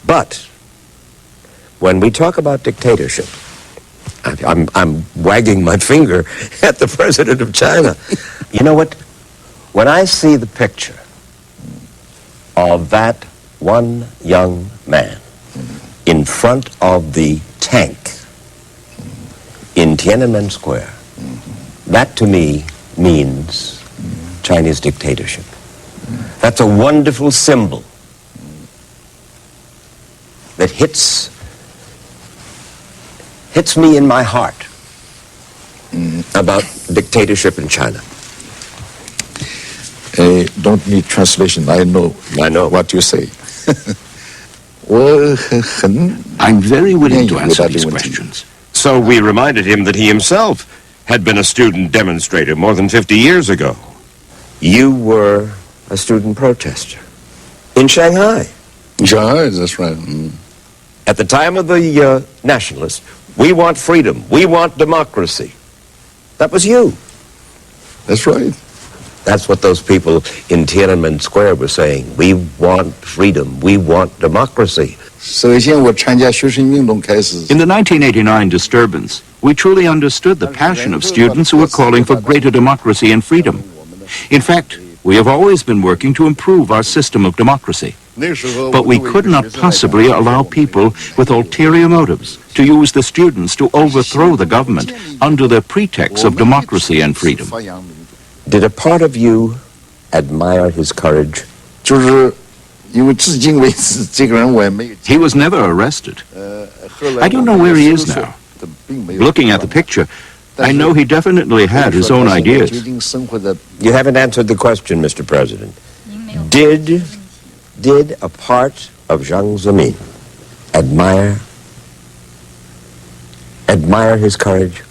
But when we talk about dictatorship, I'm wagging my finger at the president of China. You know what? When I see the picture of that one young man in front of the tank in Tiananmen Square, that to me means Chinese dictatorship. That's a wonderful symbol that hits me in my heart about dictatorship in China. Don't need translation. I know what you say. I'm very willing to answer these questions. So we reminded him that he himself had been a student demonstrator more than 50 years ago. You were a student protester in Shanghai. Shanghai, that's right. At the time of the nationalists, we want freedom, we want democracy. That was you. That's right. That's what those people in Tiananmen Square were saying. We want freedom, we want democracy. In the 1989 disturbance, we truly understood the passion of students who were calling for greater democracy and freedom. In fact, we have always been working to improve our system of democracy. But we could not possibly allow people with ulterior motives to use the students to overthrow the government under the pretext of democracy and freedom. Did a part of you admire his courage? He was never arrested. I don't know where he is now. Looking at the picture, I know he definitely had his own ideas. You haven't answered the question, Mr. President. Did a part of Jiang Zemin admire his courage?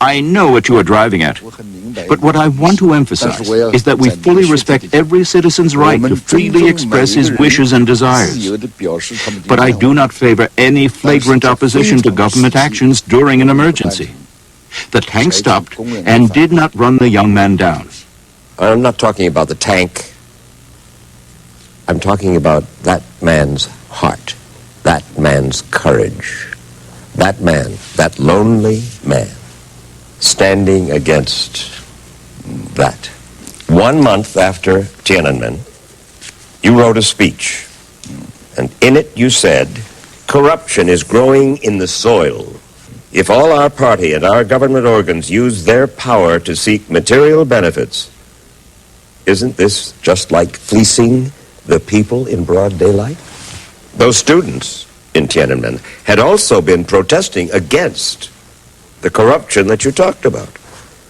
I know what you are driving at, but what I want to emphasize is that we fully respect every citizen's right to freely express his wishes and desires. But I do not favor any flagrant opposition to government actions during an emergency. The tank stopped and did not run the young man down. I'm not talking about the tank. I'm talking about that man's heart, that man's courage, that man, that lonely man, standing against that. 1 month after Tiananmen, you wrote a speech, and in it you said, corruption is growing in the soil. If all our party and our government organs use their power to seek material benefits, isn't this just like fleecing the people in broad daylight? Those students in Tiananmen had also been protesting against the corruption that you talked about.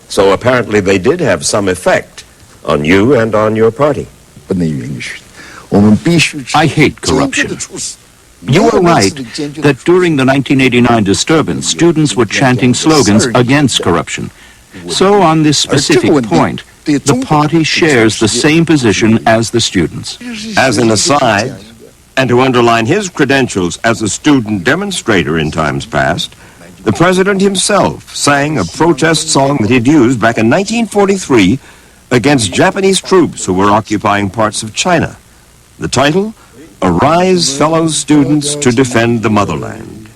So apparently they did have some effect on you and on your party. I hate corruption. You are right that during the 1989 disturbance, students were chanting slogans against corruption. So on this specific point, the party shares the same position as the students. As an aside, and to underline his credentials as a student demonstrator in times past, the president himself sang a protest song that he'd used back in 1943 against Japanese troops who were occupying parts of China. The title, Arise, Fellow Students, to Defend the Motherland.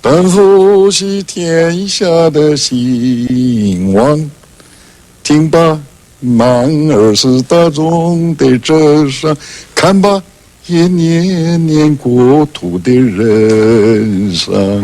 担负起天下的兴亡，听吧，满耳是大众的折伤，看吧，也年年国土的人伤。